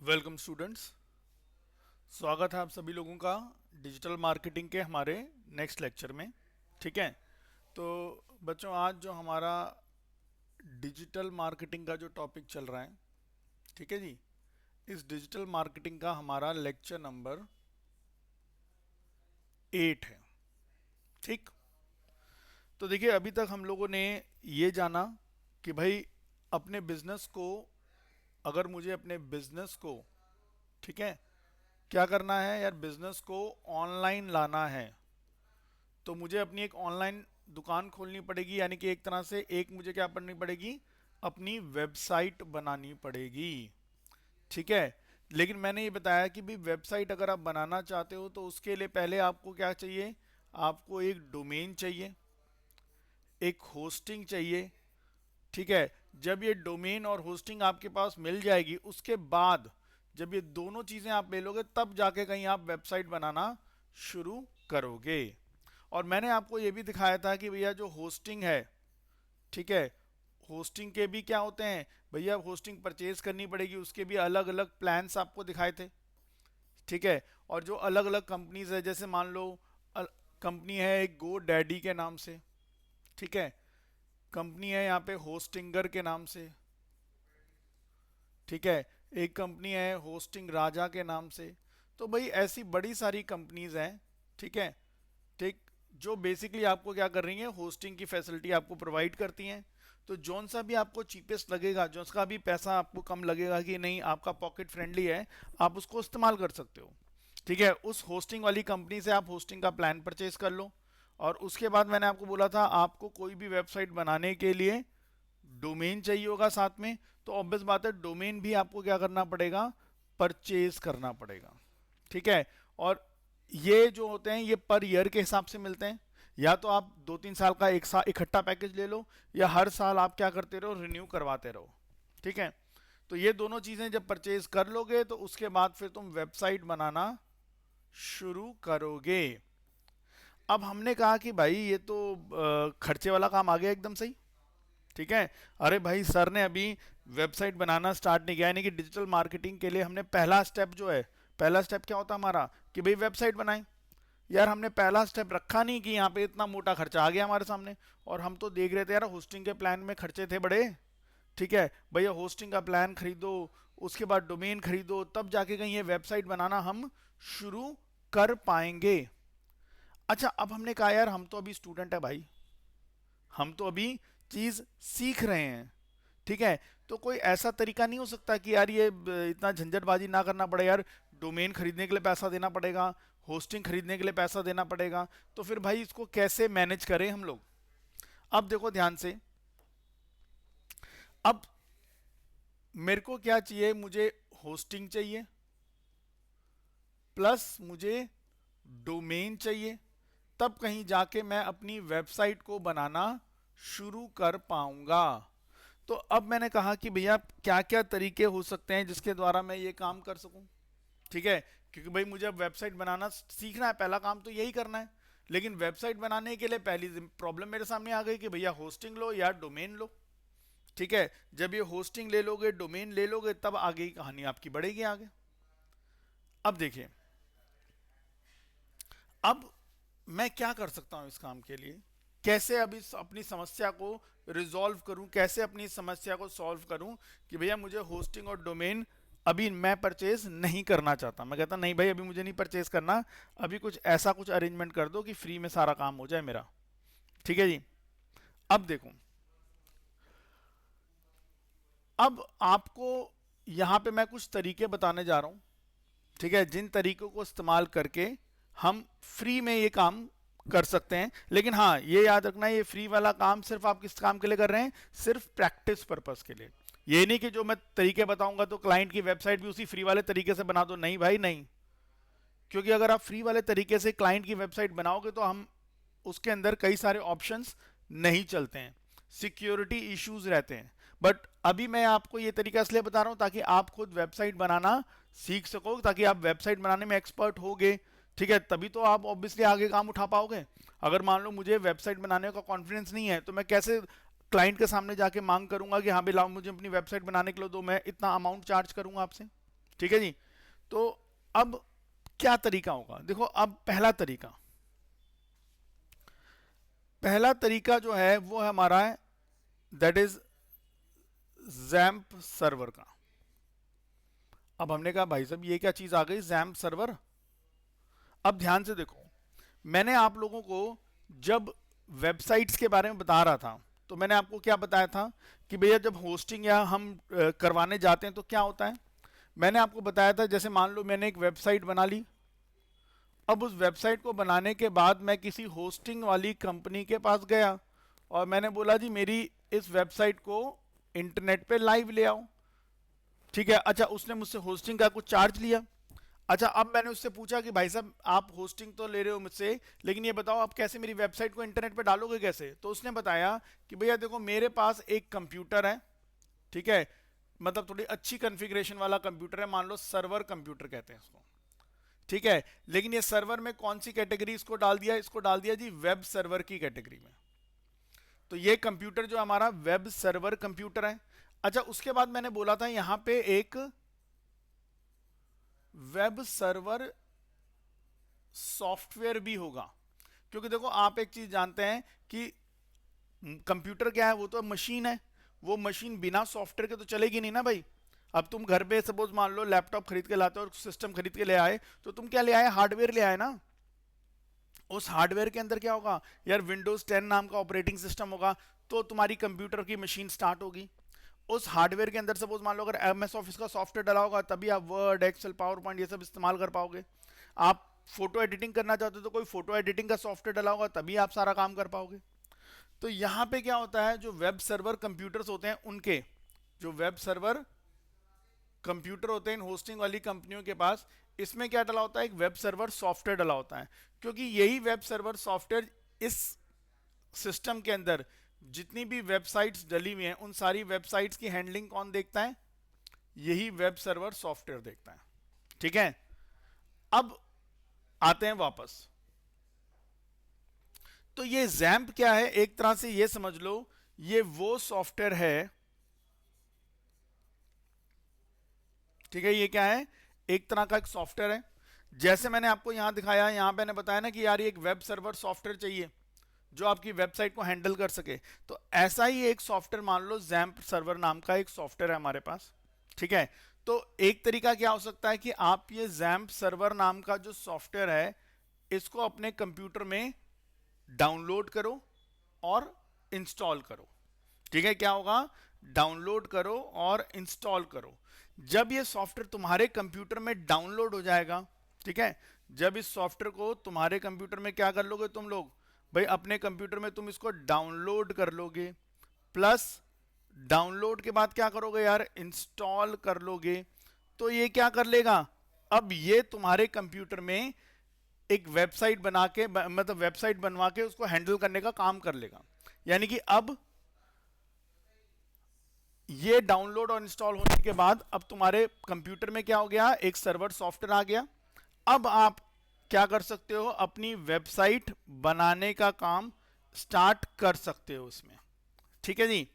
Welcome students. स्वागत है आप सभी लोगों का डिजिटल मार्केटिंग के हमारे नेक्स्ट लेक्चर में। ठीक है। तो बच्चों, आज जो हमारा डिजिटल मार्केटिंग का जो टॉपिक चल रहा है, ठीक है जी, इस डिजिटल मार्केटिंग का हमारा लेक्चर नंबर 8 है। ठीक। तो देखिए, अभी तक हम लोगों ने ये जाना कि भाई अपने बिजनेस को, अगर मुझे अपने बिजनेस को, ठीक है, क्या करना है यार, बिजनेस को ऑनलाइन लाना है, तो मुझे अपनी एक ऑनलाइन दुकान खोलनी पड़ेगी। यानी कि एक तरह से एक मुझे क्या करनी पड़ेगी, अपनी वेबसाइट बनानी पड़ेगी। ठीक है। लेकिन मैंने ये बताया कि भी वेबसाइट अगर आप बनाना चाहते हो तो उसके लिए पहले आपको क्या चाहिए, आपको एक डोमेन चाहिए, एक होस्टिंग चाहिए। ठीक है। जब ये डोमेन और होस्टिंग आपके पास मिल जाएगी, उसके बाद जब ये दोनों चीजें आप ले लोगे, तब जाके कहीं आप वेबसाइट बनाना शुरू करोगे। और मैंने आपको ये भी दिखाया था कि भैया जो होस्टिंग है, ठीक है, होस्टिंग के भी क्या होते हैं भैया, होस्टिंग परचेज करनी पड़ेगी, उसके भी अलग अलग प्लान्स आपको दिखाए थे। ठीक है। और जो अलग अलग कंपनीज है, जैसे मान लो कंपनी है एक गो डैडी के नाम से, ठीक है, कंपनी है यहाँ पे होस्टिंगर के नाम से, ठीक है, एक कंपनी है होस्टिंग राजा के नाम से। तो भाई ऐसी बड़ी सारी कंपनीज हैं, ठीक है, ठीक, जो बेसिकली आपको क्या कर रही हैं, होस्टिंग की फैसिलिटी आपको प्रोवाइड करती हैं। तो जौन सा भी आपको चीपेस्ट लगेगा, जो उसका भी पैसा आपको कम लगेगा कि नहीं, आपका पॉकेट फ्रेंडली है, आप उसको इस्तेमाल कर सकते हो। ठीक है। उस होस्टिंग वाली कंपनी से आप होस्टिंग का प्लान परचेज कर लो। और उसके बाद मैंने आपको बोला था, आपको कोई भी वेबसाइट बनाने के लिए डोमेन चाहिए होगा साथ में। तो ऑब्वियस बात है, डोमेन भी आपको क्या करना पड़ेगा, परचेज करना पड़ेगा। ठीक है। और ये जो होते हैं ये पर ईयर के हिसाब से मिलते हैं। या तो आप 2-3 साल का एक साल इकट्ठा पैकेज ले लो, या हर साल आप क्या करते रहो, रिन्यू करवाते रहो। ठीक है। तो ये दोनों चीजें जब परचेज कर लोगे, तो उसके बाद फिर तुम वेबसाइट बनाना शुरू करोगे। अब हमने कहा कि भाई ये तो खर्चे वाला काम आ गया एकदम सही। ठीक है। अरे भाई, सर ने अभी वेबसाइट बनाना स्टार्ट नहीं किया, यानी कि डिजिटल मार्केटिंग के लिए हमने पहला स्टेप जो है, पहला स्टेप क्या होता है हमारा, कि भाई वेबसाइट बनाएं। यार हमने पहला स्टेप रखा नहीं, कि यहाँ पे इतना मोटा खर्चा आ गया हमारे सामने। और हम तो देख रहे थे यार, होस्टिंग के प्लान में खर्चे थे बड़े। ठीक है। भैया होस्टिंग का प्लान खरीदो, उसके बाद डोमेन खरीदो, तब जाके कहीं ये वेबसाइट बनाना हम शुरू कर पाएंगे। अच्छा, अब हमने कहा यार हम तो अभी स्टूडेंट है भाई, हम तो अभी चीज सीख रहे हैं। ठीक है। तो कोई ऐसा तरीका नहीं हो सकता कि यार ये इतना झंझटबाजी ना करना पड़े यार, डोमेन खरीदने के लिए पैसा देना पड़ेगा, होस्टिंग खरीदने के लिए पैसा देना पड़ेगा, तो फिर भाई इसको कैसे मैनेज करें हम लोग। अब देखो ध्यान से, अब मेरे को क्या चाहिए, मुझे होस्टिंग चाहिए, प्लस मुझे डोमेन चाहिए, तब कहीं जाके मैं अपनी वेबसाइट को बनाना शुरू कर पाऊंगा। तो अब मैंने कहा कि भैया क्या क्या तरीके हो सकते हैं जिसके द्वारा मैं ये काम कर सकूं। ठीक है। क्योंकि भाई मुझे अब वेबसाइट बनाना सीखना है, पहला काम तो यही करना है। लेकिन वेबसाइट बनाने के लिए पहली प्रॉब्लम मेरे सामने आ गई कि भैया होस्टिंग लो या डोमेन लो। ठीक है। जब ये होस्टिंग ले लोगे, डोमेन ले लोगे, तब आगे की कहानी आपकी बढ़ेगी आगे। अब देखिए, अब मैं क्या कर सकता हूं इस काम के लिए, कैसे अब इस अपनी समस्या को रिजॉल्व करूं, कैसे अपनी समस्या को सॉल्व करूं कि भैया मुझे होस्टिंग और डोमेन अभी मैं परचेज नहीं करना चाहता। मैं कहता नहीं भाई, अभी मुझे नहीं परचेज करना, अभी कुछ ऐसा कुछ अरेंजमेंट कर दो कि फ्री में सारा काम हो जाए मेरा। ठीक है जी। अब देखो, अब आपको यहां पे मैं कुछ तरीके बताने जा रहा हूं, ठीक है, जिन तरीकों को इस्तेमाल करके हम फ्री में ये काम कर सकते हैं। लेकिन हाँ, ये याद रखना, ये फ्री वाला काम सिर्फ आप किस काम के लिए कर रहे हैं, सिर्फ प्रैक्टिस पर्पस के लिए। ये नहीं कि जो मैं तरीके बताऊंगा तो क्लाइंट की वेबसाइट भी उसी फ्री वाले तरीके से बना दो, नहीं भाई नहीं। क्योंकि अगर आप फ्री वाले तरीके से क्लाइंट की वेबसाइट बनाओगे तो हम उसके अंदर कई सारे ऑप्शंस नहीं चलते हैं, सिक्योरिटी इश्यूज रहते हैं। बट अभी मैं आपको ये तरीका इसलिए बता रहा हूं ताकि आप खुद वेबसाइट बनाना सीख सको, ताकि आप वेबसाइट बनाने में एक्सपर्ट होगे। ठीक है। तभी तो आप ऑब्वियसली आगे काम उठा पाओगे। अगर मान लो मुझे वेबसाइट बनाने का कॉन्फिडेंस नहीं है, तो मैं कैसे क्लाइंट के सामने जाके मांग करूंगा कि हाँ भाई लाओ मुझे अपनी वेबसाइट बनाने के लिए दो, मैं इतना अमाउंट चार्ज करूंगा आपसे। ठीक है जी। तो अब क्या तरीका होगा, देखो अब पहला तरीका जो है वो हमारा है, दैट इज जैम्प सर्वर का। अब हमने कहा भाई साहब ये क्या चीज आ गई जैम्प सर्वर। अब ध्यान से देखो, मैंने आप लोगों को जब वेबसाइट्स के बारे में बता रहा था तो मैंने आपको क्या बताया था कि भैया जब होस्टिंग या हम करवाने जाते हैं तो क्या होता है। मैंने आपको बताया था जैसे मान लो मैंने एक वेबसाइट बना ली, अब उस वेबसाइट को बनाने के बाद मैं किसी होस्टिंग वाली कंपनी के पास गया और मैंने बोला जी मेरी इस वेबसाइट को इंटरनेट पे लाइव ले आओ। ठीक है, अच्छा उसने मुझसे होस्टिंग का कुछ चार्ज लिया। अच्छा अब मैंने उससे पूछा कि भाई साहब आप होस्टिंग तो ले रहे हो मुझसे, लेकिन ये बताओ आप कैसे मेरी वेबसाइट को इंटरनेट पे डालोगे कैसे। तो उसने बताया कि भैया देखो मेरे पास एक कंप्यूटर है, ठीक है, मतलब थोड़ी अच्छी कॉन्फ़िगरेशन वाला कंप्यूटर है, मान लो सर्वर कंप्यूटर कहते हैं इसको, ठीक है। लेकिन ये सर्वर में कौन सी कैटेगरी इसको डाल दिया, इसको डाल दिया जी वेब सर्वर की कैटेगरी में। तो ये कंप्यूटर जो हमारा वेब सर्वर कंप्यूटर है। अच्छा उसके बाद मैंने बोला था यहां पे एक वेब सर्वर सॉफ्टवेयर भी होगा, क्योंकि देखो आप एक चीज जानते हैं कि कंप्यूटर क्या है, वो तो मशीन है, वो मशीन बिना सॉफ्टवेयर के तो चलेगी नहीं ना भाई। अब तुम घर पे सपोज मान लो लैपटॉप खरीद के लाते हो और सिस्टम खरीद के ले आए, तो तुम क्या ले आए, हार्डवेयर ले आए ना। उस हार्डवेयर के अंदर क्या होगा यार, विंडोज 10 नाम का ऑपरेटिंग सिस्टम होगा, तो तुम्हारी कंप्यूटर की मशीन स्टार्ट होगी। उस हार्डवेयर के अंदर सपोज मान लो अगर एमएस ऑफिस का सॉफ्टवेयर डला होगा तभी आप वर्ड एक्सेल पावर पॉइंट ये सब इस्तेमाल कर पाओगे। आप फोटो एडिटिंग करना चाहते हो तो कोई फोटो एडिटिंग का सॉफ्टवेयर डला होगा तभी आप सारा काम कर पाओगे। तो यहाँ पे क्या होता है, जो वेब सर्वर कंप्यूटर्स होते हैं उनके, जो वेब सर्वर कंप्यूटर होते हैं इन होस्टिंग वाली कंपनियों के पास, इसमें क्या डला होता है, एक वेब सर्वर सॉफ्टवेयर डला होता है। क्योंकि यही वेब सर्वर सॉफ्टवेयर इस सिस्टम के अंदर जितनी भी वेबसाइट्स डली हुई हैं उन सारी वेबसाइट्स की हैंडलिंग कौन देखता है, यही वेब सर्वर सॉफ्टवेयर देखता है। ठीक है, अब आते हैं वापस। तो ये जैम्प क्या है, एक तरह से ये समझ लो ये वो सॉफ्टवेयर है, ठीक है, ये क्या है, एक तरह का एक सॉफ्टवेयर है। जैसे मैंने आपको यहां दिखाया, यहां मैंने बताया ना कि यार ये एक वेब सर्वर सॉफ्टवेयर चाहिए जो आपकी वेबसाइट को हैंडल कर सके। तो ऐसा ही एक सॉफ्टवेयर मान लो जैम्प सर्वर नाम का एक सॉफ्टवेयर है हमारे पास, ठीक है। तो एक तरीका क्या हो सकता है कि आप ये जैम्प सर्वर नाम का जो सॉफ्टवेयर है इसको अपने कंप्यूटर में डाउनलोड करो और इंस्टॉल करो। ठीक है, क्या होगा, डाउनलोड करो और इंस्टॉल करो। जब ये सॉफ्टवेयर तुम्हारे कंप्यूटर में डाउनलोड हो जाएगा, ठीक है, जब इस सॉफ्टवेयर को तुम्हारे कंप्यूटर में क्या कर लोगे तुम लोग, भाई अपने कंप्यूटर में तुम इसको डाउनलोड कर लोगे, प्लस डाउनलोड के बाद क्या करोगे यार, इंस्टॉल कर लोगे। तो ये क्या कर लेगा, अब ये तुम्हारे कंप्यूटर में एक वेबसाइट बना के मतलब वेबसाइट बनवा के उसको हैंडल करने का काम कर लेगा। यानी कि अब ये डाउनलोड और इंस्टॉल होने के बाद अब तुम्हारे कंप्यूटर में क्या हो गया, एक सर्वर सॉफ्टवेयर आ गया। अब आप क्या कर सकते हो, अपनी वेबसाइट बनाने का काम स्टार्ट कर सकते हो उसमें। ठीक है जी।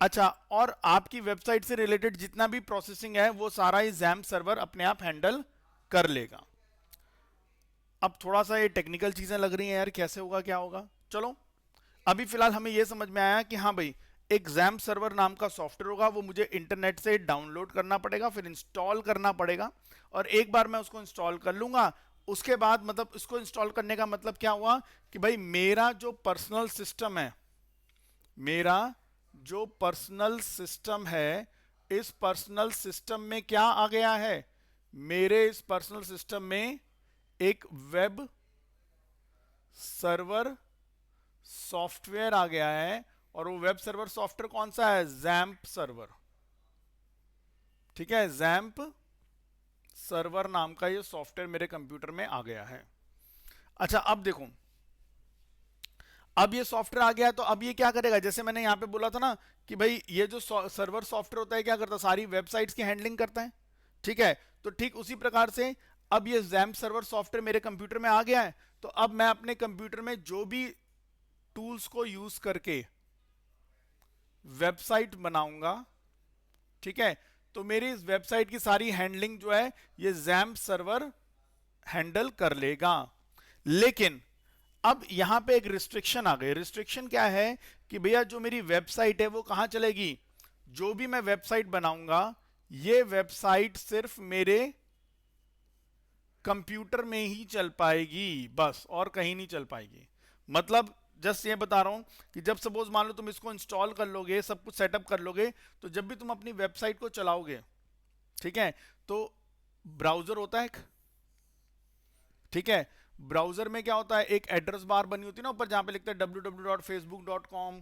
अच्छा, और आपकी वेबसाइट से रिलेटेड जितना भी प्रोसेसिंग है वो सारा ही जैम्प सर्वर अपने आप हैंडल कर लेगा। अब थोड़ा सा ये टेक्निकल चीजें लग रही हैं यार, कैसे होगा क्या होगा, चलो अभी फिलहाल हमें यह समझ में आया कि हाँ भाई एक जैम्प सर्वर नाम का सॉफ्टवेयर होगा, वो मुझे इंटरनेट से डाउनलोड करना पड़ेगा, फिर इंस्टॉल करना पड़ेगा, और एक बार मैं उसको इंस्टॉल कर लूंगा उसके बाद मतलब उसको इंस्टॉल करने का मतलब क्या हुआ कि भाई मेरा जो पर्सनल सिस्टम है, मेरा जो पर्सनल सिस्टम है, इस पर्सनल सिस्टम में क्या आ गया है, मेरे इस पर्सनल सिस्टम में एक वेब सर्वर सॉफ्टवेयर आ गया है, और वो वेब सर्वर सॉफ्टवेयर कौन सा है, जैम्प सर्वर। ठीक है, जैम्प सर्वर नाम का ये सॉफ्टवेयर मेरे कंप्यूटर में आ गया है। अच्छा अब देखो, अब ये सॉफ्टवेयर आ गया तो अब ये क्या करेगा, जैसे मैंने यहां पे बोला था ना कि भाई ये जो सर्वर सॉफ्टवेयर होता है क्या करता है, सारी वेबसाइट्स की हैंडलिंग करता है। ठीक है, तो ठीक उसी प्रकार से अब ये जैम्प सर्वर सॉफ्टवेयर मेरे कंप्यूटर में आ गया है, तो अब मैं अपने कंप्यूटर में जो भी टूल्स को यूज करके वेबसाइट बनाऊंगा, ठीक है, तो मेरी इस वेबसाइट की सारी हैंडलिंग जो है ये XAMPP सर्वर हैंडल कर लेगा। लेकिन अब यहां पे एक रिस्ट्रिक्शन आ गई। रिस्ट्रिक्शन क्या है कि भैया जो मेरी वेबसाइट है वो कहां चलेगी, जो भी मैं वेबसाइट बनाऊंगा ये वेबसाइट सिर्फ मेरे कंप्यूटर में ही चल पाएगी बस, और कहीं नहीं चल पाएगी। मतलब जस्ट ये बता रहा हूं कि जब सपोज मान लो तुम इसको इंस्टॉल कर लोगे, सब कुछ सेटअप कर लोगे, तो जब भी तुम अपनी वेबसाइट को चलाओगे, ठीक है, तो ब्राउजर होता है एक, ठीक है, ब्राउजर में क्या होता है, एक एड्रेस बार बनी होती है ना ऊपर, जहां पे लिखता है www.facebook.com,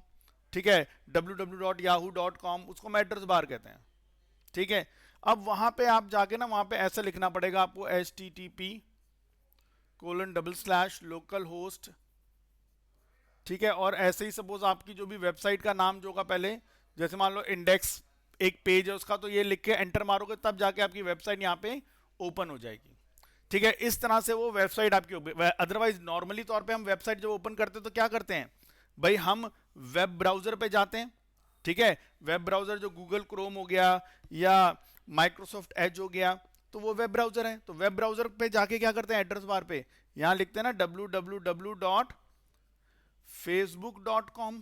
ठीक है, www.yahoo.com, उसको हम एड्रेस बार कहते हैं, ठीक है। अब वहां पे आप जाके ना, वहां पे ऐसा लिखना पड़ेगा आपको http://localhost, ठीक है। और ऐसे ही सपोज आपकी जो भी वेबसाइट का नाम जो होगा पहले, जैसे मान लो इंडेक्स एक पेज है उसका, तो ये लिख के एंटर मारोगे तब जाके आपकी वेबसाइट यहाँ पे ओपन हो जाएगी, ठीक है। इस तरह से वो वेबसाइट आपकी। अदरवाइज नॉर्मली तौर पे हम वेबसाइट जब ओपन करते हैं तो क्या करते हैं भाई, हम वेब ब्राउजर पे जाते हैं, ठीक है। वेब ब्राउजर जो गूगल क्रोम हो गया या माइक्रोसॉफ्ट एज हो गया, तो वो वेब ब्राउजर है। तो वेब ब्राउजर पे जाके क्या करते हैं, एड्रेस बार पे यहां लिखते हैं ना www.facebook.com,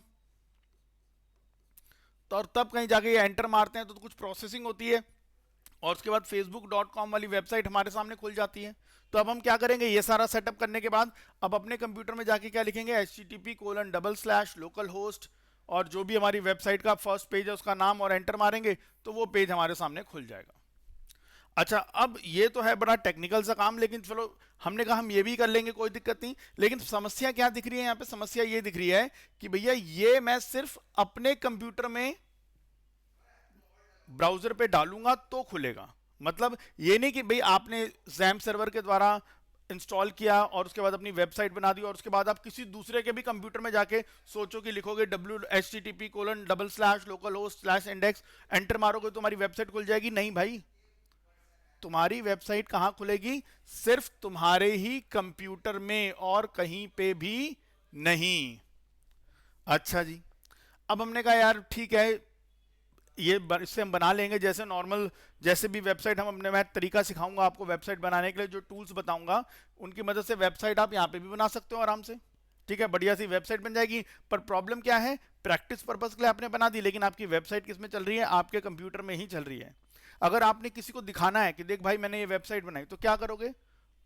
तो और तब कहीं जाके ये एंटर मारते हैं तो कुछ प्रोसेसिंग होती है और उसके बाद facebook.com वाली वेबसाइट हमारे सामने खुल जाती है। तो अब हम क्या करेंगे, ये सारा सेटअप करने के बाद अब अपने कंप्यूटर में जाके क्या लिखेंगे, http://localhost, और जो भी हमारी वेबसाइट का फर्स्ट पेज है उसका नाम, और एंटर मारेंगे तो वो पेज हमारे सामने खुल जाएगा। अच्छा, अब ये तो है बड़ा टेक्निकल सा काम, लेकिन चलो हमने कहा हम ये भी कर लेंगे, कोई दिक्कत नहीं। लेकिन समस्या क्या दिख रही है यहाँ पे, समस्या ये दिख रही है कि भैया ये मैं सिर्फ अपने कंप्यूटर में ब्राउजर पे डालूंगा तो खुलेगा। मतलब ये नहीं कि भाई आपने XAMPP सर्वर के द्वारा इंस्टॉल किया और उसके बाद अपनी वेबसाइट बना दी और उसके बाद आप किसी दूसरे के भी कंप्यूटर में जाके सोचो कि लिखोगे http://localhost/index, एंटर मारोगे तो हमारी वेबसाइट खुल जाएगी। नहीं भाई, तुम्हारी वेबसाइट कहां खुलेगी, सिर्फ तुम्हारे ही कंप्यूटर में और कहीं पे भी नहीं। अच्छा जी, अब हमने कहा यार ठीक है, ये इससे हम बना लेंगे जैसे नॉर्मल, जैसे भी वेबसाइट हम अपने, मैं तरीका सिखाऊंगा आपको वेबसाइट बनाने के लिए, जो टूल्स बताऊंगा उनकी मदद से वेबसाइट आप यहाँ पे भी बना सकते हो आराम से, ठीक है, बढ़िया सी वेबसाइट बन जाएगी। पर प्रॉब्लम क्या है, प्रैक्टिस पर्पस के लिए आपने बना दी, लेकिन आपकी वेबसाइट किस में चल रही है, आपके कंप्यूटर में ही चल रही है। अगर आपने किसी को दिखाना है कि देख भाई मैंने ये वेबसाइट बनाई, तो क्या करोगे,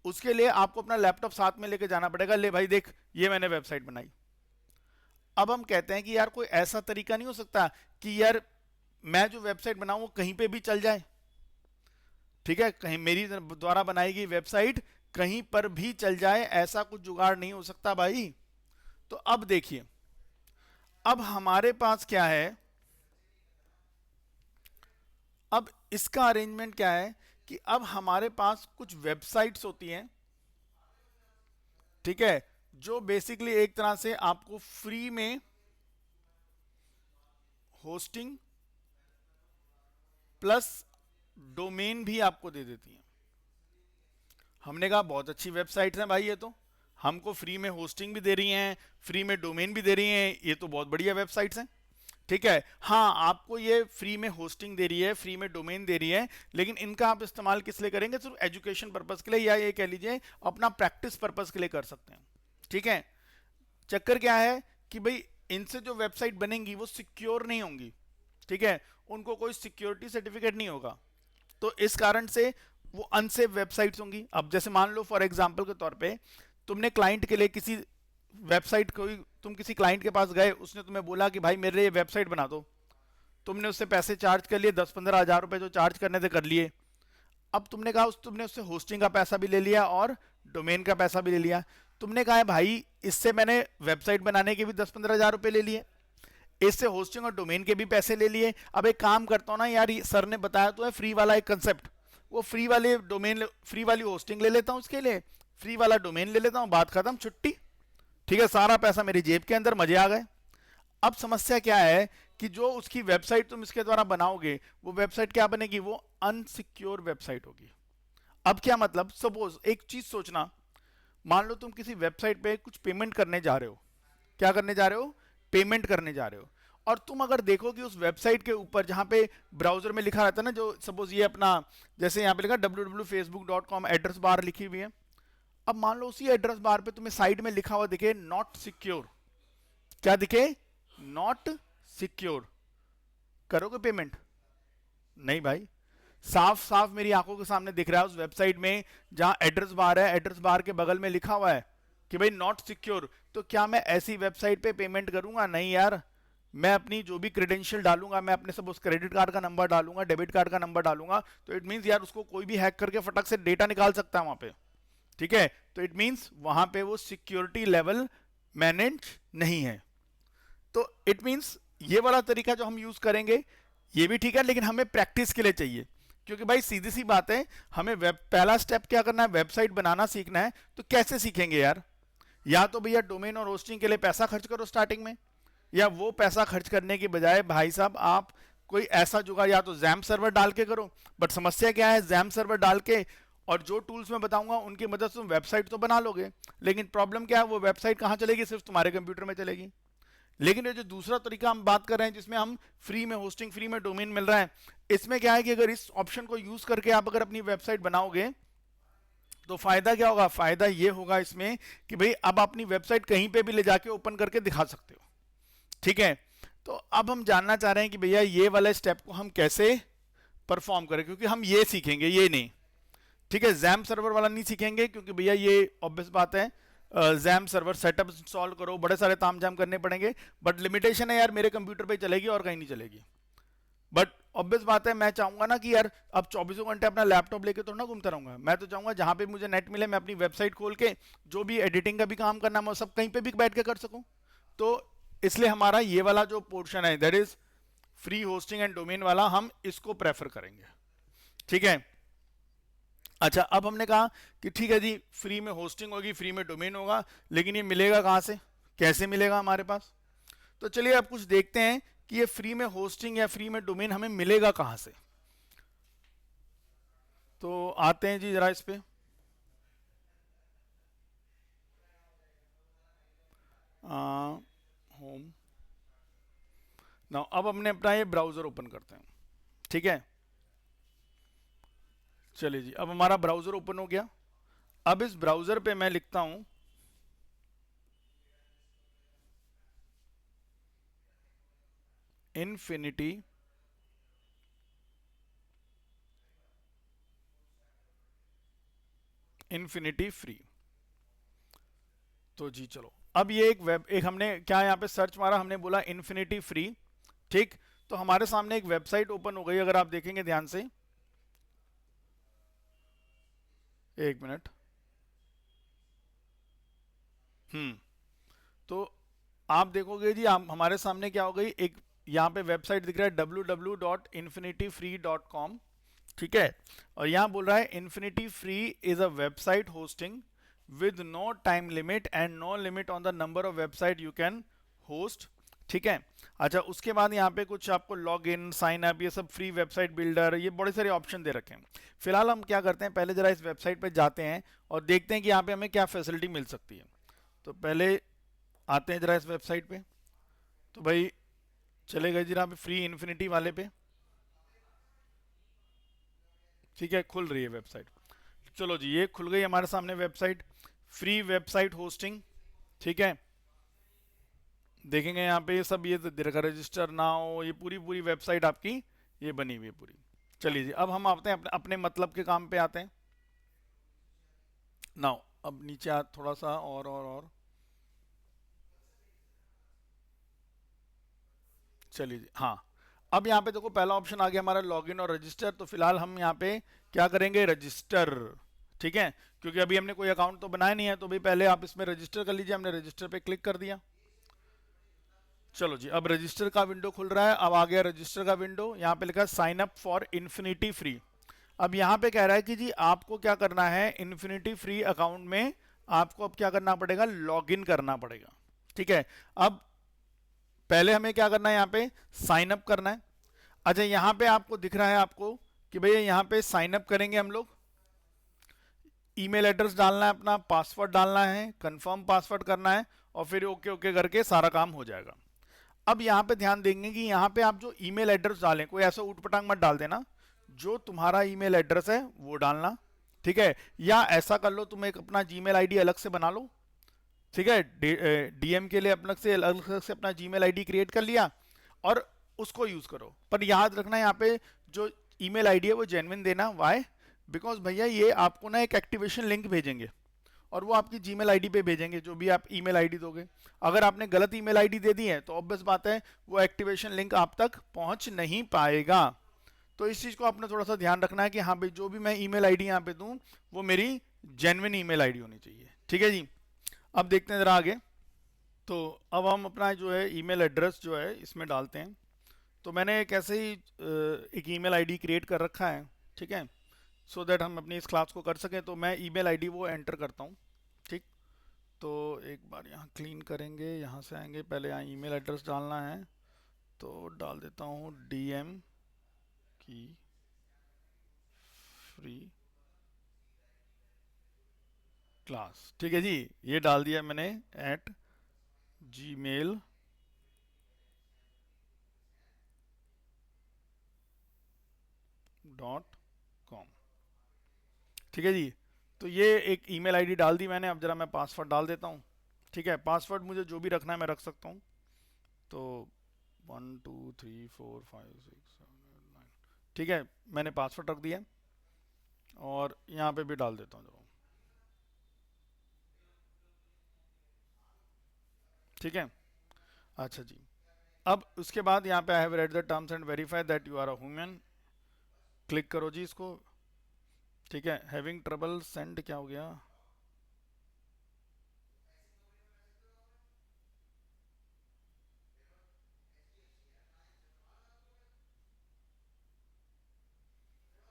उसके लिए आपको अपना लैपटॉप साथ में लेके जाना पड़ेगा, ले भाई देख ये मैंने वेबसाइट बनाई। अब हम कहते हैं कि यार कोई ऐसा तरीका नहीं हो सकता कि यार मैं जो वेबसाइट बनाऊं वो कहीं पे भी चल जाए, ठीक है, कहीं मेरी द्वारा बनाई गई वेबसाइट कहीं पर भी चल जाए, ऐसा कुछ जुगाड़ नहीं हो सकता भाई। तो अब देखिए, अब हमारे पास क्या है, अब इसका अरेंजमेंट क्या है कि अब हमारे पास कुछ वेबसाइट्स होती हैं, ठीक है, जो बेसिकली एक तरह से आपको फ्री में होस्टिंग प्लस डोमेन भी आपको दे देती हैं। हमने कहा बहुत अच्छी वेबसाइट्स हैं भाई, ये तो हमको फ्री में होस्टिंग भी दे रही हैं, फ्री में डोमेन भी दे रही हैं, ये तो बहुत बढ़िया वेबसाइट्स हैं, ठीक है। हाँ, आपको ये फ्री में होस्टिंग दे रही है, फ्री में डोमेन दे रही है, लेकिन इनका आप इस्तेमाल किस लिए करेंगे, सिर्फ एजुकेशन पर्पस के लिए, या ये कह लीजिए अपना प्रैक्टिस पर्पस के लिए कर सकते हैं, ठीक है। चक्कर क्या है कि भाई इनसे जो वेबसाइट बनेंगी वो सिक्योर नहीं होंगी, ठीक है, उनको कोई सिक्योरिटी सर्टिफिकेट नहीं होगा, तो इस कारण से वो अनसेफ वेबसाइट्स होंगी। अब जैसे मान लो फॉर एग्जांपल के तौर पे तुमने क्लाइंट के लिए किसी वेबसाइट, कोई तुम किसी क्लाइंट के पास गए, उसने तुम्हें बोला कि भाई मेरे लिए वेबसाइट बना दो, तुमने उससे पैसे चार्ज कर लिए, 10-15 हज़ार रुपए जो चार्ज करने थे कर लिए। अब तुमने कहा तुमने उससे होस्टिंग का पैसा भी ले लिया और डोमेन का पैसा भी ले लिया, तुमने कहा है भाई इससे मैंने वेबसाइट बनाने के भी 10-15 हज़ार रुपए ले लिए, इससे होस्टिंग और डोमेन के भी पैसे ले लिए। अब एक काम करता हूं ना यार, सर ने बताया तो है फ्री वाला एक कंसेप्ट, वो फ्री वाले डोमेन, फ्री वाली होस्टिंग ले लेता हूं, उसके लिए फ्री वाला डोमेन ले लेता हूं, बात खत्म, छुट्टी, ठीक है, सारा पैसा मेरी जेब के अंदर, मजे आ गए। अब समस्या क्या है कि जो उसकी वेबसाइट तुम इसके द्वारा बनाओगे, वो वेबसाइट क्या बनेगी, वो अनसिक्योर वेबसाइट होगी। अब क्या मतलब, सपोज एक चीज सोचना, मान लो तुम किसी वेबसाइट पे कुछ पेमेंट करने जा रहे हो, क्या करने जा रहे हो, पेमेंट करने जा रहे हो, और तुम अगर देखो कि उस वेबसाइट के ऊपर जहां पे ब्राउजर में लिखा रहता है ना, जो सपोज ये अपना जैसे यहाँ पे लिखा www.facebook.com एड्रेस बार लिखी हुई है, अब मान लो उसी एड्रेस बार पे तुम्हें साइड में लिखा हुआ दिखे नॉट सिक्योर, क्या दिखे, नॉट सिक्योर, करोगे पेमेंट? नहीं भाई, साफ साफ मेरी आंखों के सामने दिख रहा है उस वेबसाइट में जहां एड्रेस बार है, एड्रेस बार के बगल में लिखा हुआ है कि भाई नॉट सिक्योर। तो क्या मैं ऐसी वेबसाइट पे पेमेंट करूंगा? नहीं यार, मैं अपनी जो भी क्रेडेंशियल डालूंगा, मैं अपने सब उस क्रेडिट कार्ड का नंबर डालूंगा, डेबिट कार्ड का नंबर डालूंगा, तो इट मींस यार उसको कोई भी हैक करके फटक से डेटा निकाल सकता है वहां पे, ठीक है? तो इट मींस वहां पे वो सिक्योरिटी लेवल मैनेज नहीं है। तो इट मींस ये वाला तरीका जो हम यूज करेंगे ये भी ठीक है, लेकिन हमें प्रैक्टिस के लिए चाहिए, क्योंकि भाई सीधी सी बात है, हमें पहला स्टेप क्या करना है, वेबसाइट बनाना सीखना है। तो कैसे सीखेंगे यार? या तो भैया डोमेन और होस्टिंग के लिए पैसा खर्च करो स्टार्टिंग में, या वो पैसा खर्च करने की बजाय भाई साहब आप कोई ऐसा जुगाड़, या तो जैम सर्वर डाल के करो। बट समस्या क्या है, जैम सर्वर डाल के और जो टूल्स मैं बताऊंगा उनकी मदद से तुम वेबसाइट तो बना लोगे, लेकिन प्रॉब्लम क्या है, वो वेबसाइट कहां चलेगी, सिर्फ तुम्हारे कंप्यूटर में चलेगी। लेकिन ये जो दूसरा तरीका हम बात कर रहे हैं जिसमें हम फ्री में होस्टिंग, फ्री में डोमेन मिल रहा है, इसमें क्या है कि अगर इस ऑप्शन को यूज करके आप अगर अपनी वेबसाइट बनाओगे तो फायदा क्या होगा, फायदा ये होगा इसमें कि भाई अब अपनी वेबसाइट कहीं पे भी ले जाके ओपन करके दिखा सकते हो, ठीक है? तो अब हम जानना चाह रहे हैं कि भैया ये वाला स्टेप को हम कैसे परफॉर्म करें, क्योंकि हम ये सीखेंगे, ये नहीं, ठीक है? जैम सर्वर वाला नहीं सीखेंगे, क्योंकि भैया ये ऑब्वियस बात है, जैम सर्वर सेटअप इंस्टॉल करो, बड़े सारे तामझाम करने पड़ेंगे। बट लिमिटेशन है यार, मेरे कंप्यूटर पे चलेगी और कहीं नहीं चलेगी। बट ऑब्वियस बात है, मैं चाहूंगा ना कि यार अब 24 घंटे अपना लैपटॉप लेके तो ना घूमता रहूंगा, मैं तो चाहूंगा जहां पे मुझे नेट मिले मैं अपनी वेबसाइट खोल के जो भी एडिटिंग का भी काम करना मैं सब कहीं पे भी बैठ के कर सकूं। तो इसलिए हमारा ये वाला जो पोर्शन है, that is free hosting and domain वाला, हम इसको प्रेफर करेंगे, ठीक है? अच्छा, अब हमने कहा कि ठीक है जी, फ्री में होस्टिंग होगी, फ्री में डोमेन होगा, लेकिन ये मिलेगा कहां से, कैसे मिलेगा हमारे पास? तो चलिए अब कुछ देखते हैं कि ये फ्री में होस्टिंग या फ्री में डोमेन हमें मिलेगा कहां से। तो आते हैं जी जरा इस पे, होम नाउ। अब हमने अपना ये ब्राउजर ओपन करते हैं, ठीक है? चलिए जी, अब हमारा ब्राउजर ओपन हो गया। अब इस ब्राउजर पे मैं लिखता हूं इनफिनिटी इनफिनिटी फ्री। तो जी चलो, अब ये एक हमने क्या यहाँ पे सर्च मारा, हमने बोला इनफिनिटी फ्री, ठीक? तो हमारे सामने एक वेबसाइट ओपन हो गई, अगर आप देखेंगे ध्यान से, एक मिनट। तो आप देखोगे जी, हमारे सामने क्या हो गई, एक यहाँ पे वेबसाइट दिख रहा है www.infinityfree.com, ठीक है? और यहाँ बोल रहा है infinity free is a website hosting with no time limit and no limit on the number of website you can host, ठीक है? अच्छा, उसके बाद यहाँ पे कुछ आपको लॉग इन, साइन अप, ये सब फ्री वेबसाइट बिल्डर, ये बड़े सारे ऑप्शन दे रखे हैं। फिलहाल हम क्या करते हैं, पहले जरा इस वेबसाइट पे जाते हैं और देखते हैं कि यहाँ पे हमें क्या फैसिलिटी मिल सकती है। तो पहले आते हैं जरा इस वेबसाइट पे। तो भाई चले गए जरा फ्री इन्फिनिटी वाले पे, ठीक है? खुल रही है वेबसाइट। चलो जी, ये खुल गई हमारे सामने वेबसाइट, फ्री वेबसाइट होस्टिंग, ठीक है? देखेंगे यहाँ पे ये सब, ये देखा रजिस्टर नाउ, ये पूरी पूरी वेबसाइट आपकी ये बनी हुई है पूरी। चलिए जी, अब हम आते हैं अपने मतलब के काम पे आते हैं। नाउ अब नीचे थोड़ा सा और चलिए जी, हाँ। अब यहाँ पे देखो पहला ऑप्शन आ गया हमारा लॉगिन और रजिस्टर। तो फिलहाल हम यहाँ पे क्या करेंगे, रजिस्टर, ठीक है? क्योंकि अभी हमने कोई अकाउंट तो बनाया नहीं है, तो भाई पहले आप इसमें रजिस्टर कर लीजिए। हमने रजिस्टर पे क्लिक कर दिया। चलो जी, अब रजिस्टर का विंडो खुल रहा है। अब आ गया रजिस्टर का विंडो, यहाँ पे लिखा है sign up for infinity free. अब यहाँ पे कह रहा है कि जी आपको क्या करना है, इन्फिनिटी फ्री अकाउंट में आपको अब क्या करना पड़ेगा, लॉगिन करना पड़ेगा, ठीक है? अब पहले हमें क्या करना है, यहाँ पे साइन अप करना है। अच्छा, यहाँ पे आपको दिख रहा है आपको कि भैया यहाँ पे साइन अप करेंगे हम लोग, ईमेल एड्रेस डालना है, अपना पासवर्ड डालना है, कंफर्म पासवर्ड करना है और फिर ओके ओके करके सारा काम हो जाएगा। अब यहाँ पे ध्यान देंगे कि यहाँ पे आप जो ईमेल एड्रेस डालें, कोई ऐसा ऊटपटांग मत डाल देना, जो तुम्हारा ईमेल एड्रेस है वो डालना, ठीक है। या ऐसा कर लो, तुम एक अपना जीमेल आईडी अलग से बना लो, ठीक है, डीएम के लिए अलग से अपना जीमेल आईडी क्रिएट कर लिया और उसको यूज करो। पर याद रखना यहाँ पे जो ईमेल आईडी है वो जेन्युइन देना। वाई? बिकॉज भैया ये आपको ना एक एक्टिवेशन लिंक भेजेंगे और वो आपकी जीमेल आईडी पे भेजेंगे, जो भी आप ईमेल आईडी दोगे। अगर आपने गलत ईमेल आईडी दे दी है तो ऑब्वियस बात है वो एक्टिवेशन लिंक आप तक पहुंच नहीं पाएगा। तो इस चीज को आपने थोड़ा सा ध्यान रखना है कि हाँ भाई जो भी मैं ईमेल आईडी यहाँ पे दूं वो मेरी जेन्युइन ईमेल आईडी होनी चाहिए, ठीक है जी। अब देखते हैं जरा आगे। तो अब हम अपना जो है ईमेल एड्रेस जो है इसमें डालते हैं। तो मैंने एक ऐसे ही एक ईमेल आईडी क्रिएट कर रखा है, ठीक है, सो दैट हम अपनी इस क्लास को कर सकें। तो मैं ईमेल आईडी वो एंटर करता हूँ, ठीक। तो एक बार यहाँ क्लीन करेंगे, यहाँ से आएंगे, पहले यहाँ ईमेल एड्रेस डालना है, तो डाल देता हूँ डीएम की फ्री क्लास, ठीक है जी। ये डाल दिया मैंने @gmail.com, ठीक है जी। तो ये एक ईमेल आईडी डाल दी मैंने। अब जरा मैं पासवर्ड डाल देता हूँ, ठीक है। पासवर्ड मुझे जो भी रखना है मैं रख सकता हूँ। तो 1 2 3 4 5 6 7 8 9, ठीक है, मैंने पासवर्ड रख दिया और यहाँ पे भी डाल देता हूँ जरा, ठीक है। अच्छा जी। अब उसके बाद यहाँ पे I have read the terms and verify that you are a human, click करो जी इसको, ठीक है। हैविंग ट्रबल सेंड क्या हो गया?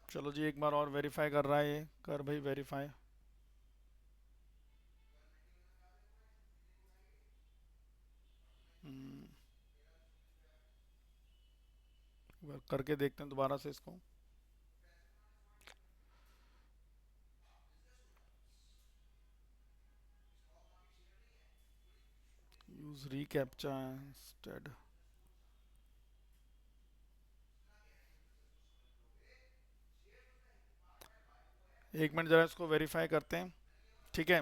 चलो जी एक बार और वेरीफाई कर रहा है ये, कर भाई वेरीफाई। करके देखते हैं दोबारा से इसको। Use reCAPTCHA instead. एक मिनट जरा इसको वेरीफाई करते हैं, ठीक है।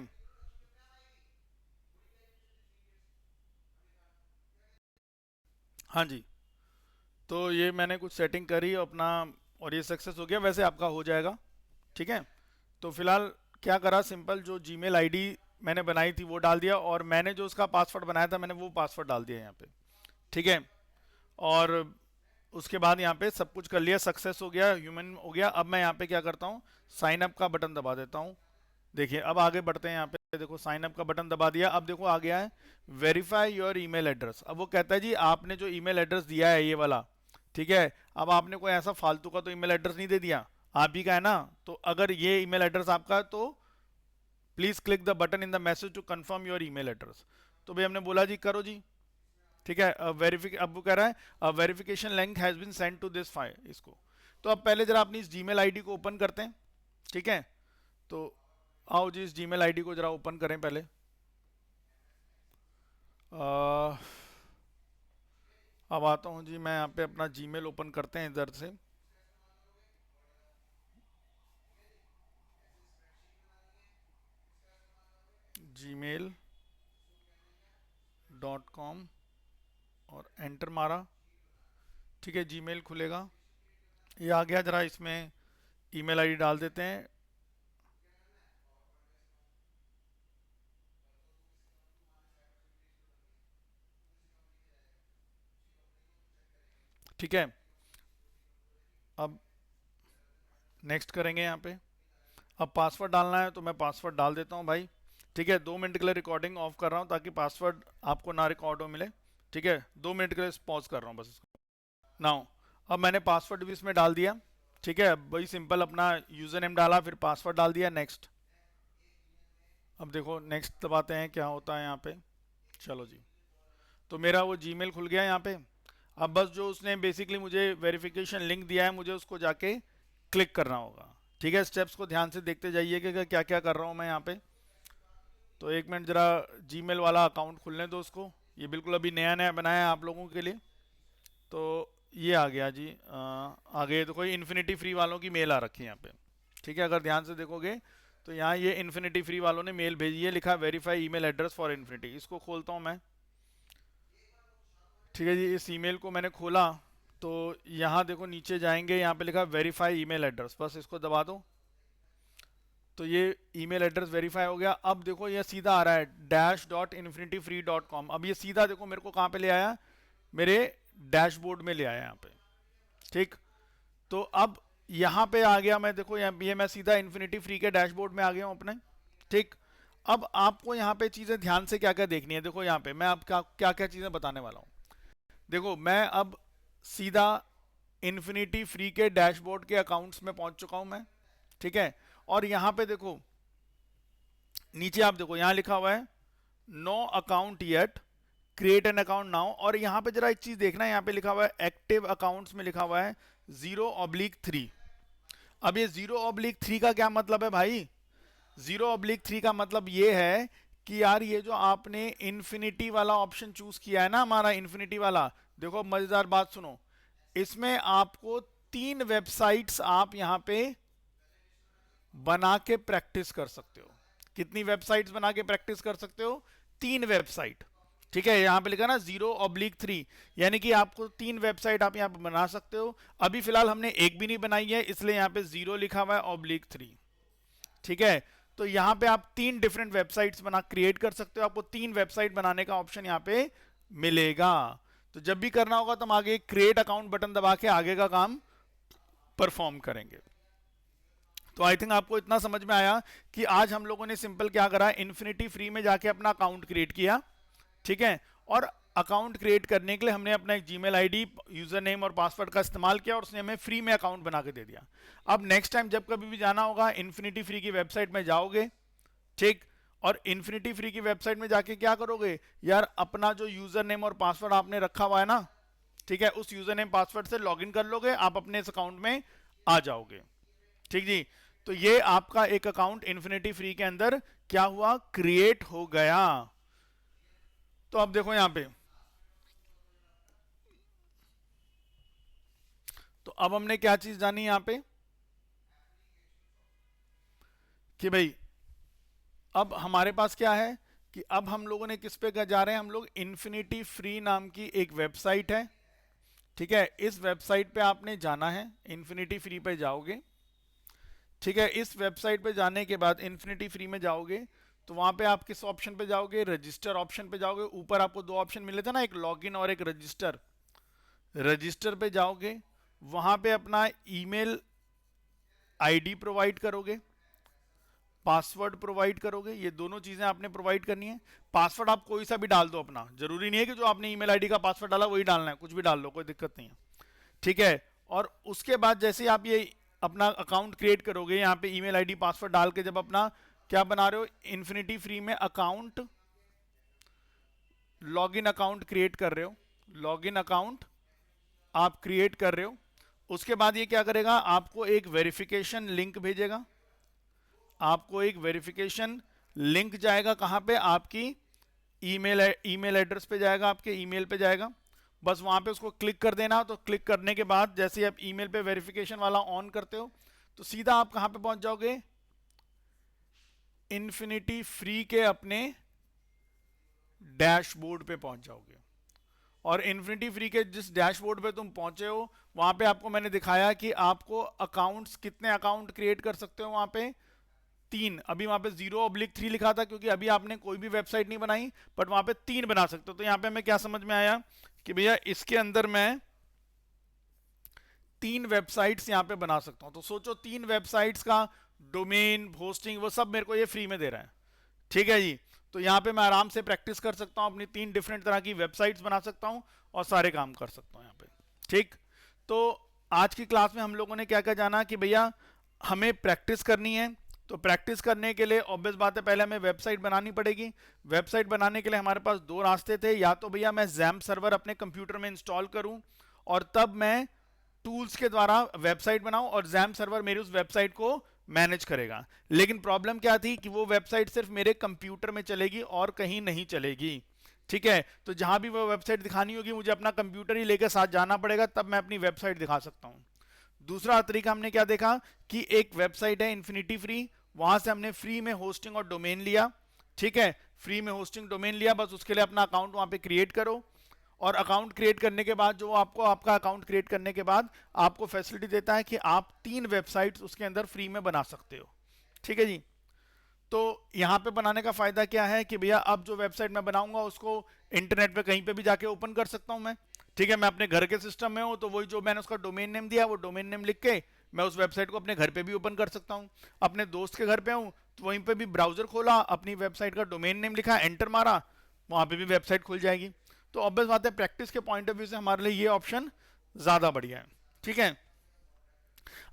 हाँ जी। तो ये मैंने कुछ सेटिंग करी अपना और ये सक्सेस हो गया, वैसे आपका हो जाएगा, ठीक है। तो फिलहाल क्या करा, सिंपल जो जीमेल आईडी मैंने बनाई थी वो डाल दिया और मैंने जो उसका पासवर्ड बनाया था मैंने वो पासवर्ड डाल दिया यहाँ पे, ठीक है। और उसके बाद यहाँ पे सब कुछ कर लिया, सक्सेस हो गया, ह्यूमन हो गया। अब मैं यहाँ पे क्या करता हूँ, साइन अप का बटन दबा देता हूँ। देखिए अब आगे बढ़ते हैं, यहाँ पे देखो साइन अप का बटन दबा दिया। अब देखो आ गया है वेरीफाई योर ईमेल एड्रेस। अब वो कहता है जी आपने जो ईमेल एड्रेस दिया है ये वाला, ठीक है, अब आपने कोई ऐसा फालतू का तो ईमेल एड्रेस नहीं दे दिया, आप ही का है ना। तो अगर ये ईमेल एड्रेस आपका है तो please click the button in the message to confirm your email address. तो भाई हमने बोला जी करो जी, ठीक है। अब वो कह रहा है verification link has been send to this file, इसको। तो अब पहले जरा अपनी इस जीमेल आईडी को ओपन करते हैं, ठीक है। तो आओ जी इस जीमेल आईडी को जरा ओपन करें पहले। अ, अब आता हूँ जी, मैं यहाँ पे अपना जीमेल ओपन करते हैं इधर से। gmail.com और एंटर मारा, ठीक है, जीमेल खुलेगा। ये आ गया, जरा इसमें ईमेल आईडी डाल देते हैं। ठीक है। अब नेक्स्ट करेंगे यहाँ पे। अब पासवर्ड डालना है तो मैं पासवर्ड डाल देता हूँ भाई, ठीक है। 2 मिनट के लिए रिकॉर्डिंग ऑफ कर रहा हूँ ताकि पासवर्ड आपको ना रिकॉर्ड हो मिले, ठीक है। 2 मिनट के लिए पॉज कर रहा हूँ बस इसको। नाउ अब मैंने पासवर्ड भी इसमें डाल दिया, ठीक है। वही सिंपल अपना यूजर नेम डाला, फिर पासवर्ड डाल दिया, नेक्स्ट। अब देखो नेक्स्ट दबाते हैं क्या होता है यहाँ पे। चलो जी, तो मेरा वो जीमेल खुल गया यहाँ पे। अब बस जो उसने बेसिकली मुझे वेरिफिकेशन लिंक दिया है मुझे उसको जाके क्लिक करना होगा, ठीक है। स्टेप्स को ध्यान से देखते जाइए कि क्या क्या कर रहा हूँ मैं यहाँ पे। तो एक मिनट जरा जीमेल वाला अकाउंट खुलने दो उसको, ये बिल्कुल अभी नया नया बनाया है आप लोगों के लिए। तो ये आ गया जी। आगे तो कोई इन्फिनिटी फ्री वालों की मेल आ रखी है यहाँ पे, ठीक है। अगर ध्यान से देखोगे तो यहाँ ये इन्फिनिटी फ्री वालों ने मेल भेजी है, लिखा verify email address for infinity. इसको खोलता हूँ मैं, ठीक है जी। इस ईमेल को मैंने खोला तो यहाँ देखो नीचे जाएंगे, यहाँ पे लिखा वेरीफाई ईमेल एड्रेस, बस इसको दबा दो तो ये ईमेल एड्रेस वेरीफाई हो गया। अब देखो ये सीधा आ रहा है dash.infinityfree.com। अब ये सीधा देखो मेरे को कहाँ पे ले आया, मेरे डैशबोर्ड में ले आया यहाँ पे, ठीक। तो अब यहाँ पे आ गया मैं, देखो ये मैं सीधा इन्फिनिटी फ्री के डैशबोर्ड में आ गया हूँ अपने, ठीक। अब आपको यहाँ पे चीज़ें ध्यान से क्या क्या देखनी है, देखो यहाँ पे मैं आप क्या क्या चीज़ें बताने वाला हूँ। देखो मैं अब सीधा इन्फिनिटी फ्री के डैशबोर्ड के अकाउंट्स में पहुंच चुका हूं मैं, ठीक है। और यहां पे देखो नीचे आप देखो यहां लिखा हुआ है no account yet, create an account now. और यहां पे जरा एक चीज देखना है, यहां पे लिखा हुआ है एक्टिव अकाउंट्स में लिखा हुआ है 0/3। अब ये 0/3 का क्या मतलब है भाई? 0/3 का मतलब ये है कि यार ये जो आपने इन्फिनिटी वाला ऑप्शन चूज किया है ना, हमारा इन्फिनिटी वाला, देखो मजेदार बात सुनो, इसमें आपको 3 वेबसाइट्स आप यहां पे बना के प्रैक्टिस कर सकते हो। कितनी वेबसाइट्स बना के प्रैक्टिस कर सकते हो? 3 वेबसाइट, ठीक है। यहां पे लिखा ना 0/3, यानी कि आपको 3 वेबसाइट आप यहां पे बना सकते हो। अभी फिलहाल हमने एक भी नहीं बनाई है, इसलिए यहां पे 0 लिखा हुआ है /3, ठीक है। तो यहां पे आप 3 डिफरेंट वेबसाइट्स बना क्रिएट कर सकते हो। आपको 3 वेबसाइट बनाने का ऑप्शन यहां पे मिलेगा। तो जब भी करना होगा तो हम आगे क्रिएट अकाउंट बटन दबा के आगे का काम परफॉर्म करेंगे। तो आई थिंक आपको इतना समझ में आया कि आज हम लोगों ने सिंपल क्या करा, इन्फिनिटी फ्री में जाके अपना अकाउंट क्रिएट किया, ठीक है। और अकाउंट क्रिएट करने के लिए हमने अपना एक जीमेल आईडी, यूजर नेम और पासवर्ड का इस्तेमाल किया और उसने हमें फ्री में अकाउंट बना के दे दिया। अब नेक्स्ट टाइम जब कभी भी जाना होगा इन्फिनिटी फ्री की वेबसाइट में जाओगे, ठीक। और इन्फिनिटी फ्री की वेबसाइट में जाके क्या करोगे यार, अपना जो यूजर नेम और पासवर्ड आपने रखा हुआ है ना, ठीक है, उस यूजर नेम पासवर्ड से लॉगिन कर लोगे, आप अपने इस अकाउंट में आ जाओगे, ठीक जी। तो ये आपका एक अकाउंट इन्फिनिटी फ्री के अंदर क्या हुआ, क्रिएट हो गया। तो अब देखो यहां पे, तो अब हमने क्या चीज जानी यहां पे कि भाई अब हमारे पास क्या है कि अब हम लोगों ने किस पे जा रहे हैं, हम लोग इन्फिनिटी फ्री नाम की एक वेबसाइट है, ठीक है। इस वेबसाइट पे आपने जाना है, इन्फिनिटी फ्री पे जाओगे, ठीक है। इस वेबसाइट पे जाने के बाद इन्फिनिटी फ्री में जाओगे तो वहां पे आप किस ऑप्शन पे जाओगे, रजिस्टर ऑप्शन पे जाओगे। ऊपर आपको 2 ऑप्शन मिले थे ना, एक लॉगिन और एक रजिस्टर। रजिस्टर पे जाओगे, वहां पे अपना ईमेल आईडी प्रोवाइड करोगे, पासवर्ड प्रोवाइड करोगे, ये दोनों चीजें आपने प्रोवाइड करनी है। पासवर्ड आप कोई सा भी डाल दो अपना, जरूरी नहीं है कि जो आपने ईमेल आईडी का पासवर्ड डाला वही डालना है, कुछ भी डाल लो, कोई दिक्कत नहीं है, ठीक है। और उसके बाद जैसे ही आप ये अपना अकाउंट क्रिएट करोगे, यहाँ पे ईमेल आईडी पासवर्ड डाल के जब अपना क्या बना रहे हो, इन्फिनिटी फ्री में अकाउंट, लॉगिन अकाउंट क्रिएट कर रहे हो, लॉगिन अकाउंट आप क्रिएट कर रहे हो, उसके बाद ये क्या करेगा, आपको एक वेरिफिकेशन लिंक भेजेगा। आपको एक वेरिफिकेशन लिंक जाएगा कहां पे, आपकी ईमेल एड्रेस पे जाएगा, आपके ईमेल पे जाएगा। बस वहां पे उसको क्लिक कर देना। तो क्लिक करने के बाद जैसे ही आप ईमेल पे वेरिफिकेशन वाला ऑन करते हो तो सीधा आप कहां पे पहुंच जाओगे, इन्फिनिटी फ्री के अपने डैशबोर्ड पे पहुंच जाओगे। और इन्फिनिटी फ्री के जिस डैशबोर्ड पे तुम पहुंचे हो वहां पे आपको मैंने दिखाया कि आपको अकाउंट्स, कितने अकाउंट क्रिएट कर सकते हो वहां पे, 3। अभी वहां पे 0/3 लिखा था क्योंकि अभी आपने कोई भी वेबसाइट नहीं बनाई, बट वहां पे 3 बना सकते हो। तो यहां पे हमें क्या समझ में आया कि भैया इसके अंदर मैं 3 वेबसाइट्स यहां पे बना सकता हूं। तो सोचो 3 वेबसाइट्स का डोमेन, होस्टिंग, वो सब मेरे को ये फ्री में दे रहा है, ठीक है जी। तो यहां पे मैं आराम से प्रैक्टिस कर सकता हूं, अपनी 3 डिफरेंट तरह की वेबसाइट्स बना सकता हूं और सारे काम कर सकता हूं यहां पे, ठीक। तो आज की क्लास में हम लोगों ने क्या क्या जाना कि भैया हमें प्रैक्टिस करनी है। तो प्रैक्टिस करने के लिए ऑब्वियस बात है पहले हमें वेबसाइट बनानी पड़ेगी। वेबसाइट बनाने के लिए हमारे पास 2 रास्ते थे, या तो भैया मैं XAMPP सर्वर अपने कंप्यूटर में इंस्टॉल करूं और तब मैं टूल्स के द्वारा वेबसाइट बनाऊं और XAMPP सर्वर मेरी उस वेबसाइट को मैनेज करेगा। लेकिन प्रॉब्लम क्या थी कि वो वेबसाइट सिर्फ मेरे कंप्यूटर में चलेगी और कहीं नहीं चलेगी, ठीक है, तो जहां भी वो वेबसाइट दिखानी होगी मुझे अपना कंप्यूटर ही लेकर साथ जाना पड़ेगा, तब मैं अपनी वेबसाइट दिखा सकता हूं। दूसरा तरीका हमने क्या देखा कि एक वेबसाइट है इन्फिनिटी फ्री, वहां से हमने फ्री में होस्टिंग और डोमेन लिया। ठीक है, फ्री में होस्टिंग डोमेन लिया, बस उसके लिए अपना अकाउंट वहां पे क्रिएट करो, और अकाउंट क्रिएट करने के बाद जो आपको आपका अकाउंट क्रिएट करने के बाद आपको फैसिलिटी देता है कि आप 3 वेबसाइट्स उसके अंदर फ्री में बना सकते हो। ठीक है जी। तो यहाँ पे बनाने का फायदा क्या है कि भैया अब जो वेबसाइट मैं बनाऊंगा उसको इंटरनेट पे कहीं पे भी जाके ओपन कर सकता हूँ मैं। ठीक है, मैं अपने घर के सिस्टम में हूँ तो वही जो मैंने उसका डोमेन नेम दिया वो डोमेन नेम लिख के मैं उस वेबसाइट को अपने घर पे भी ओपन कर सकता हूँ। अपने दोस्त के घर पे हूँ तो वहीं पे भी ब्राउजर खोला, अपनी वेबसाइट का डोमेन नेम लिखा, एंटर मारा, वहां पे भी वेबसाइट खुल जाएगी। तो ऑब्वियस बात है प्रैक्टिस के पॉइंट ऑफ व्यू से हमारे लिए ये ऑप्शन ज्यादा बढ़िया है। ठीक है,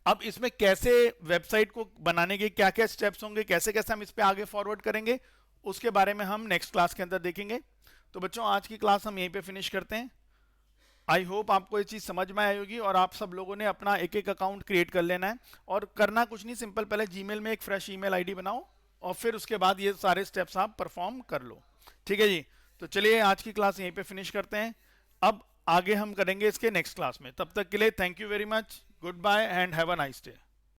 अब इसमें कैसे वेबसाइट को बनाने के क्या क्या स्टेप्स होंगे, कैसे कैसे हम इस पे आगे फॉरवर्ड करेंगे, उसके बारे में हम नेक्स्ट क्लास के अंदर देखेंगे। तो बच्चों आज की क्लास हम यहीं पे फिनिश करते हैं। आई होप आपको ये चीज़ समझ में आई होगी और आप सब लोगों ने अपना एक एक अकाउंट क्रिएट कर लेना है। और करना कुछ नहीं, सिंपल पहले जीमेल में एक फ्रेश ईमेल आईडी बनाओ और फिर उसके बाद ये सारे स्टेप्स आप परफॉर्म कर लो। ठीक है जी, तो चलिए आज की क्लास यहीं पे फिनिश करते हैं। अब आगे हम करेंगे इसके नेक्स्ट क्लास में। तब तक के लिए thank you very much, goodbye and have a nice day.